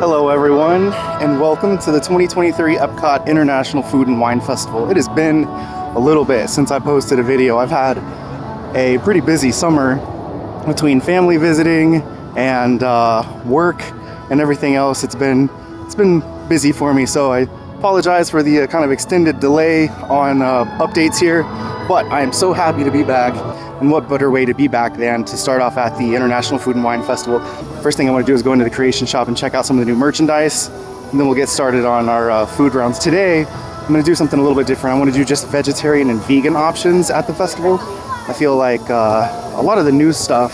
Hello everyone, and welcome to the 2023 Epcot International Food and Wine Festival. It has been a little bit since I posted a video. I've had a pretty busy summer between family visiting and work and everything else. It's been busy for me, so I apologize for the kind of extended delay on updates here, but I am so happy to be back. And what better way to be back than to start off at the International Food and Wine Festival. First thing I want to do is go into the creation shop and check out some of the new merchandise, and then we'll get started on our food rounds. Today, I'm going to do something a little bit different. I want to do just vegetarian and vegan options at the festival. I feel like a lot of the new stuff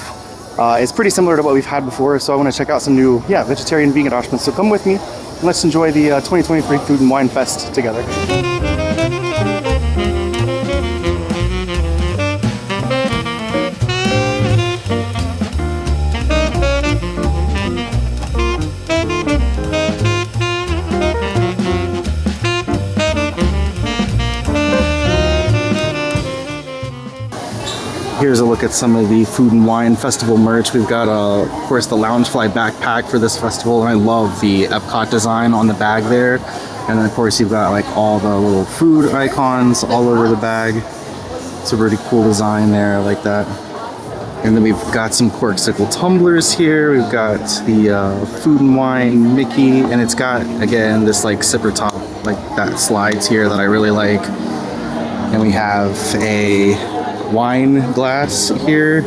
is pretty similar to what we've had before, so I want to check out some new vegetarian and vegan options. So come with me, and let's enjoy the 2023 Food and Wine Fest together. Here's a look at some of the Food and Wine Festival merch. We've got, of course, the Loungefly backpack for this festival, and I love the Epcot design on the bag there. And then, of course, you've got like all the little food icons all over the bag. It's a really cool design there. I like that. And then we've got some Corksicle tumblers here. We've got the Food and Wine Mickey, and it's got, again, this like zipper top, like that slides here that I really like. And we have a wine glass here,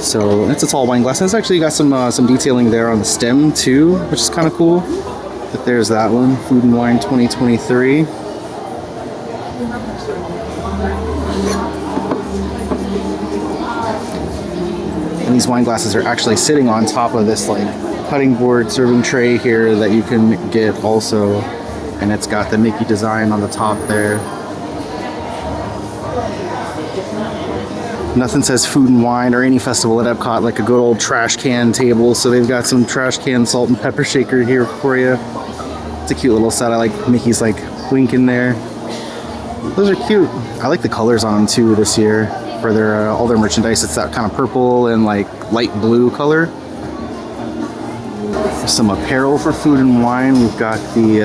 so it's a tall wine glass, and it's actually got some detailing there on the stem too, which is kind of cool. But there's that one, Food and Wine 2023. And these wine glasses are actually sitting on top of this like cutting board serving tray here that you can get also, and it's got the Mickey design on the top there. Nothing says food and wine or any festival at Epcot like a good old trash can table, so they've got some trash can salt and pepper shaker here for you. It's a cute little set. I like Mickey's like winking there. Those are cute. I like the colors on them too this year for their all their merchandise. It's that kind of purple and like light blue color. There's some apparel for food and wine. We've got the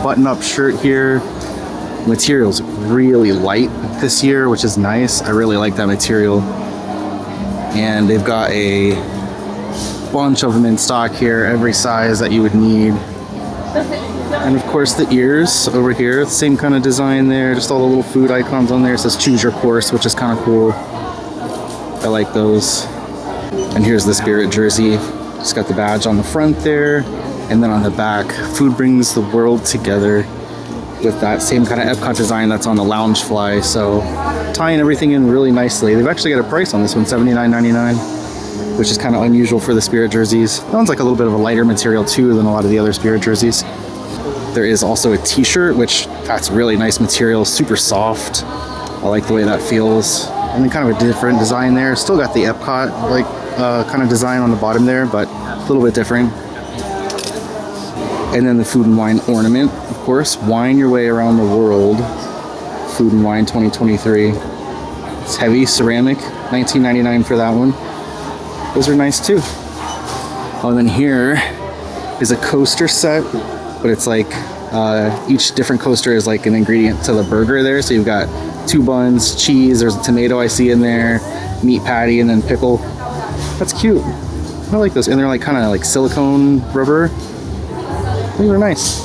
button-up shirt here. Material's really light this year, which is nice. I really like that material. And they've got a bunch of them in stock here, every size that you would need. And of course the ears over here, same kind of design there, just all the little food icons on there. It says choose your course, which is kind of cool. I like those. And here's the Spirit jersey. It's got the badge on the front there, and then on the back, food brings the world together, with that same kind of Epcot design that's on the Loungefly, so tying everything in really nicely. They've actually got a price on this one, $79.99, which is kind of unusual for the Spirit jerseys. That one's like a little bit of a lighter material too than a lot of the other Spirit jerseys. There is also a t-shirt, which that's really nice material, super soft. I like the way that feels. And then kind of a different design there. Still got the Epcot like kind of design on the bottom there, but a little bit different. And then the Food and Wine ornament, of course, wine your way around the world. Food and Wine 2023. It's heavy ceramic, $19.99 for that one. Those are nice too. Oh, and then here is a coaster set, but it's like each different coaster is like an ingredient to the burger there. So you've got 2 buns, cheese, there's a tomato I see in there, meat patty, and then pickle. That's cute. I like those. And they're like kind of like silicone rubber. These are nice.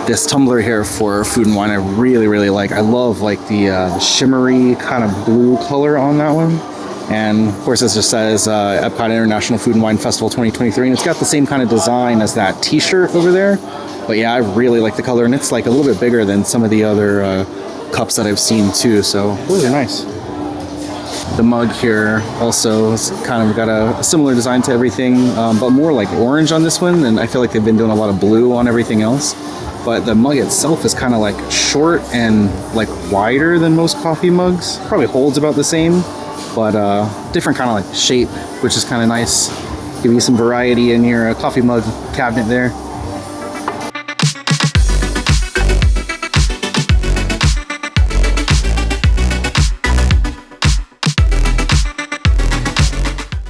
This tumbler here for Food and Wine I really like. I love like the shimmery kind of blue color on that one. And of course this just says Epcot International Food and Wine Festival 2023, and it's got the same kind of design as that t-shirt over there. But yeah, I really like the color, and it's like a little bit bigger than some of the other cups that I've seen too, so those are nice. The mug here also has kind of got a similar design to everything, but more like orange on this one, and I feel like they've been doing a lot of blue on everything else. But the mug itself is kind of like short and like wider than most coffee mugs. Probably holds about the same, but different kind of like shape, which is kind of nice. Give you some variety in your coffee mug cabinet there.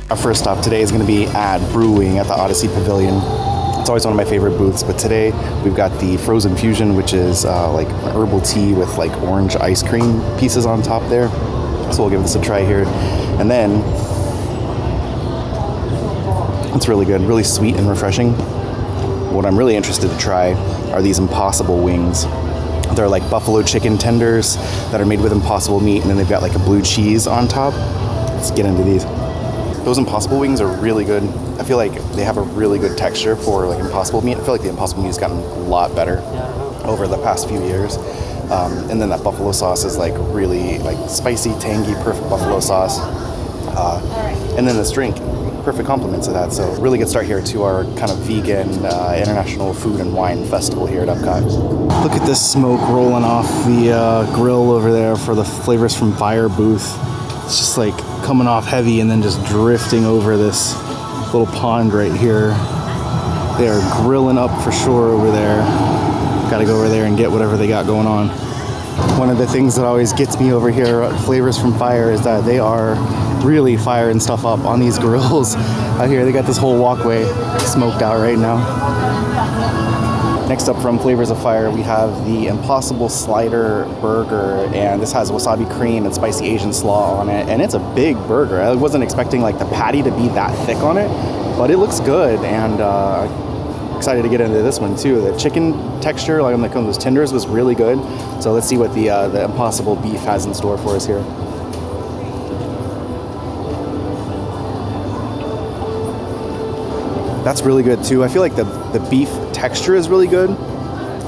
Our first stop today is going to be at Brewing at the Odyssey Pavilion. It's always one of my favorite booths, but today we've got the Frozen Fusion, which is like an herbal tea with like orange ice cream pieces on top there. So we'll give this a try here. And then it's really good, really sweet and refreshing. What I'm really interested to try are these Impossible wings. They're like buffalo chicken tenders that are made with Impossible meat, and then they've got like a blue cheese on top. Let's get into these. Those Impossible wings are really good. I feel like they have a really good texture for like Impossible meat. I feel like the Impossible meat has gotten a lot better over the past few years. And then that buffalo sauce is like really like spicy, tangy, perfect buffalo sauce. And then this drink, perfect complement to that. So really good start here to our kind of vegan International Food and Wine Festival here at Epcot. Look at this smoke rolling off the grill over there for the Flavors from Fire booth. It's just like coming off heavy and then just drifting over this little pond right here. They are grilling up for sure over there. Got to go over there and get whatever they got going on. One of the things that always gets me over here at Flavors from Fire is that they are really firing stuff up on these grills out here. They got this whole walkway smoked out right now. Next up from Flavors of Fire, we have the Impossible Slider Burger, and this has wasabi cream and spicy Asian slaw on it, and it's a big burger. I wasn't expecting like the patty to be that thick on it, but it looks good, and excited to get into this one too. The chicken texture, like on those tenders, was really good. So let's see what the Impossible beef has in store for us here. That's really good too. I feel like the beef texture is really good,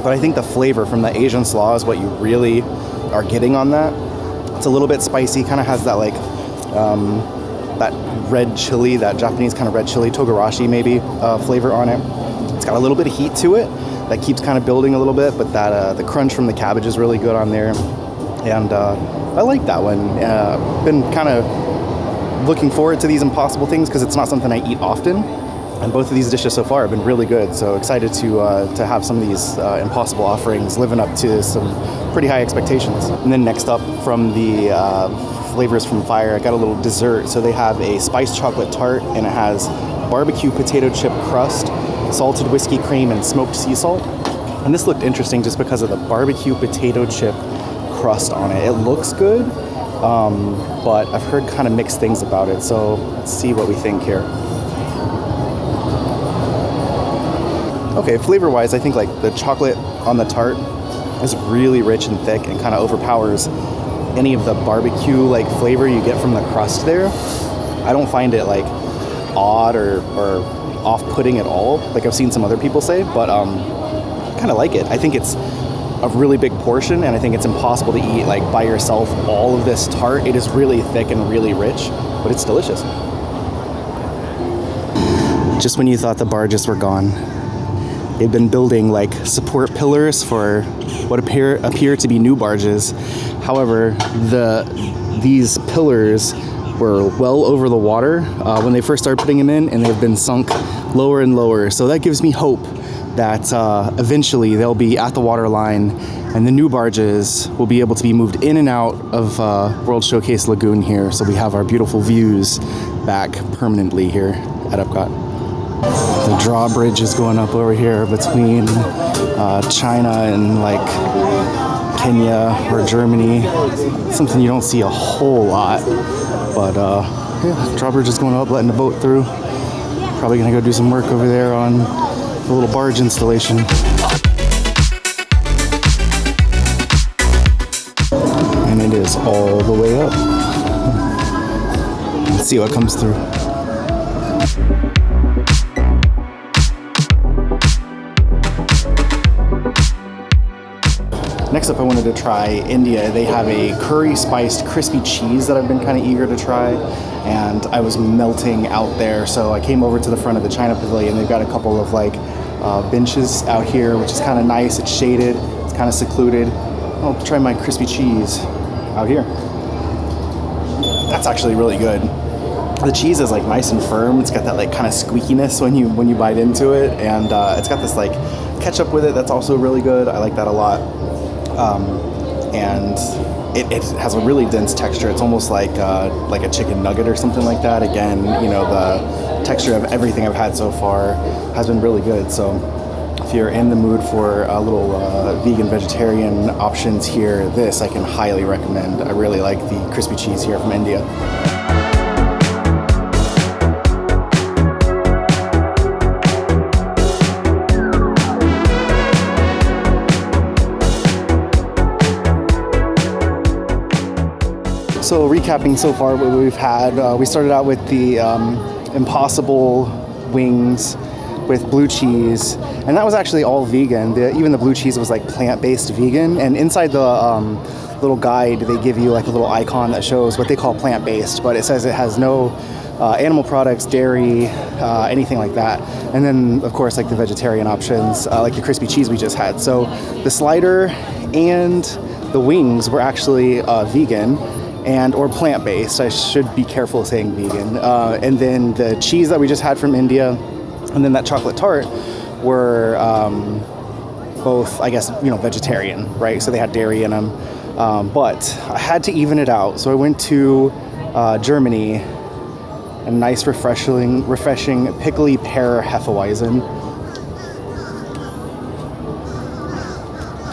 but I think the flavor from the Asian slaw is what you really are getting on that. It's a little bit spicy, kind of has that like that red chili, that Japanese kind of red chili, togarashi maybe flavor on it. It's got a little bit of heat to it that keeps kind of building a little bit, but that the crunch from the cabbage is really good on there, and I like that one. Been kind of looking forward to these Impossible things because it's not something I eat often. And both of these dishes so far have been really good, so excited to have some of these Impossible offerings living up to some pretty high expectations. And then next up from the Flavors from Fire, I got a little dessert. So they have a spiced chocolate tart, and it has barbecue potato chip crust, salted whiskey cream, and smoked sea salt. And this looked interesting just because of the barbecue potato chip crust on it. It looks good, but I've heard kind of mixed things about it, so let's see what we think here. Okay, flavor-wise, I think like the chocolate on the tart is really rich and thick and kind of overpowers any of the barbecue like flavor you get from the crust there. I don't find it like odd or off-putting at all, like I've seen some other people say, but I kind of like it. I think it's a really big portion, and I think it's impossible to eat like by yourself all of this tart. It is really thick and really rich, but it's delicious. Just when you thought the barges were gone, they've been building like support pillars for what appear to be new barges. However, these pillars were well over the water when they first started putting them in, and they've been sunk lower and lower. So that gives me hope that eventually they'll be at the water line, and the new barges will be able to be moved in and out of World Showcase Lagoon here. So we have our beautiful views back permanently here at Epcot. The drawbridge is going up over here between China and like Kenya or Germany. Something you don't see a whole lot, but yeah, drawbridge is going up, letting the boat through. Probably gonna go do some work over there on the little barge installation. And it is all the way up. Let's see what comes through. Next up, I wanted to try India. They have a curry spiced crispy cheese that I've been kind of eager to try, and I was melting out there, so I came over to the front of the China Pavilion. They've got a couple of like benches out here, which is kind of nice. It's shaded, it's kind of secluded. I'll try my crispy cheese out here. That's actually really good. The cheese is like nice and firm. It's got that like kind of squeakiness when you bite into it, and it's got this like ketchup with it that's also really good. I like that a lot. And it has a really dense texture. It's almost like a chicken nugget or something like that. Again, you know, the texture of everything I've had so far has been really good. So if you're in the mood for a little vegan, vegetarian options here, this I can highly recommend. I really like the crispy cheese here from India. So recapping so far what we've had, we started out with the Impossible wings with blue cheese, and that was actually all vegan. Even the blue cheese was like plant-based vegan, and inside the little guide they give you like a little icon that shows what they call plant-based, but it says it has no animal products, dairy, anything like that. And then of course like the vegetarian options, like the crispy cheese we just had. So the slider and the wings were actually vegan and or plant-based. I should be careful saying vegan. And then the cheese that we just had from India and then that chocolate tart were both, I guess, you know, vegetarian, right? So they had dairy in them. But I had to even it out. So I went to Germany, a nice refreshing pickly pear Hefeweizen.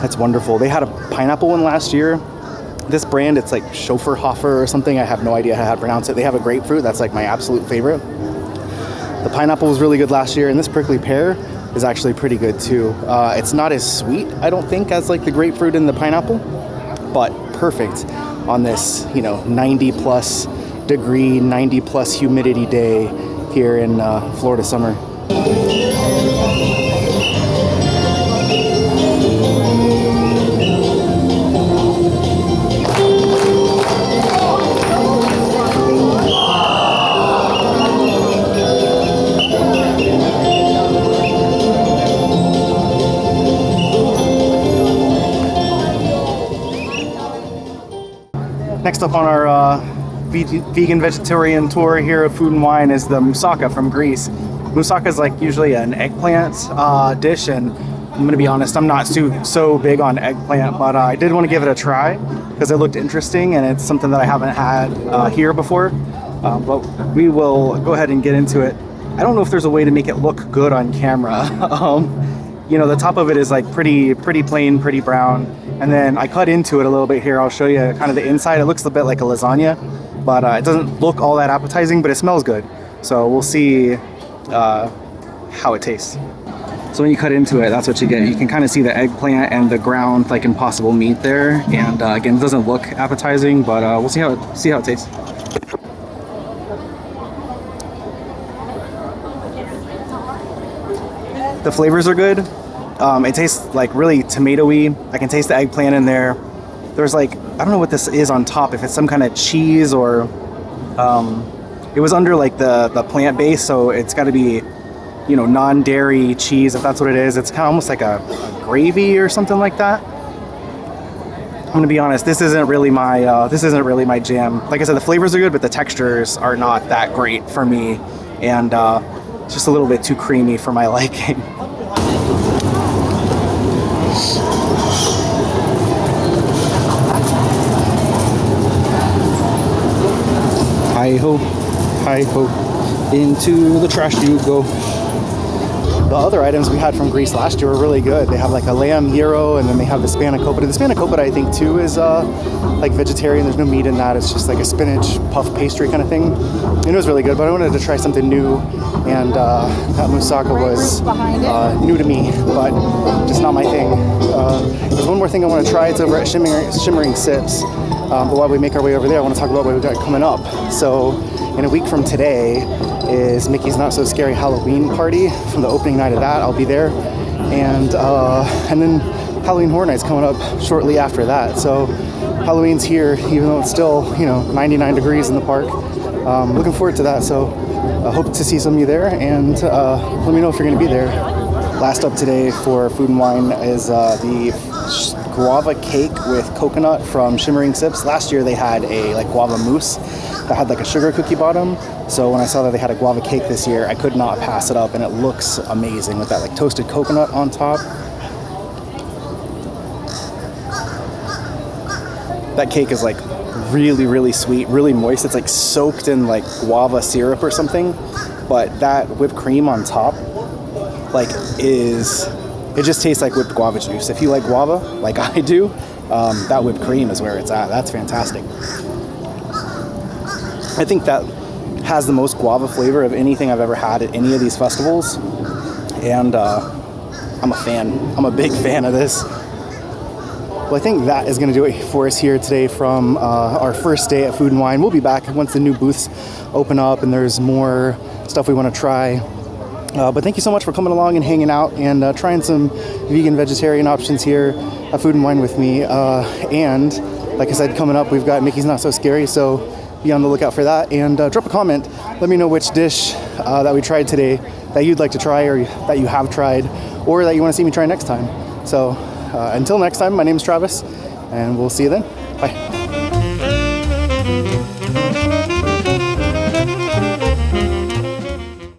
That's wonderful. They had a pineapple one last year. This brand, it's like Schofferhofer or something. I have no idea how to pronounce it. They have a grapefruit. That's like my absolute favorite. The pineapple was really good last year, and this prickly pear is actually pretty good too. It's not as sweet, I don't think, as like the grapefruit and the pineapple, but perfect on this, you know, 90 plus degree, 90 plus humidity day here in Florida summer. Next up on our vegan vegetarian tour here of Food and Wine is the moussaka from Greece. Moussaka is like usually an eggplant dish, and I'm gonna be honest, I'm not so big on eggplant, but I did want to give it a try because it looked interesting and it's something that I haven't had here before. But we will go ahead and get into it. I don't know if there's a way to make it look good on camera. You know, the top of it is like pretty plain, pretty brown. And then I cut into it a little bit here. I'll show you kind of the inside. It looks a bit like a lasagna, but it doesn't look all that appetizing, but it smells good. So we'll see how it tastes. So when you cut into it, that's what you get. You can kind of see the eggplant and the ground like Impossible meat there. And again, it doesn't look appetizing, but we'll see how it tastes. The flavors are good. It tastes like really tomatoey. I can taste the eggplant in there. There's like, I don't know what this is on top, if it's some kind of cheese or it was under like the plant base, so it's got to be, you know, non-dairy cheese, if that's what it is. It's kind of almost like a gravy or something like that. I'm gonna be honest, this isn't really my jam. Like I said, the flavors are good, but the textures are not that great for me, and it's just a little bit too creamy for my liking. Hi-ho, hi-ho, into the trash you go. The other items we had from Greece last year were really good. They have like a lamb gyro, and then they have the spanakopita. The spanakopita, I think, too, is like vegetarian. There's no meat in that. It's just like a spinach puff pastry kind of thing. And it was really good, but I wanted to try something new, and that moussaka was new to me, but just not my thing. There's one more thing I want to try. It's over at Shimmering Sips. But while we make our way over there, I want to talk about what we've got coming up. So in a week from today is Mickey's Not So Scary Halloween party. From the opening night of that, I'll be there. And then Halloween Horror Nights coming up shortly after that. So Halloween's here, even though it's still, you know, 99 degrees in the park. Looking forward to that. So I hope to see some of you there, and let me know if you're going to be there. Last up today for Food and Wine is the guava cake with coconut from Shimmering Sips. Last year they had a like guava mousse that had like a sugar cookie bottom. So when I saw that they had a guava cake this year, I could not pass it up, and it looks amazing with that like toasted coconut on top. That cake is like really, really sweet, really moist. It's like soaked in like guava syrup or something. But that whipped cream on top, like, it just tastes like whipped guava juice. If you like guava, like I do, that whipped cream is where it's at. That's fantastic. I think that has the most guava flavor of anything I've ever had at any of these festivals. And I'm a fan. I'm a big fan of this. Well, I think that is going to do it for us here today from our first day at Food and Wine. We'll be back once the new booths open up and there's more stuff we want to try. But thank you so much for coming along and hanging out and trying some vegan, vegetarian options here at Food and Wine with me. And like I said, coming up, we've got Mickey's Not So Scary, so be on the lookout for that. And drop a comment. Let me know which dish that we tried today that you'd like to try or that you have tried or that you want to see me try next time. So until next time, my name is Travis, and we'll see you then. Bye.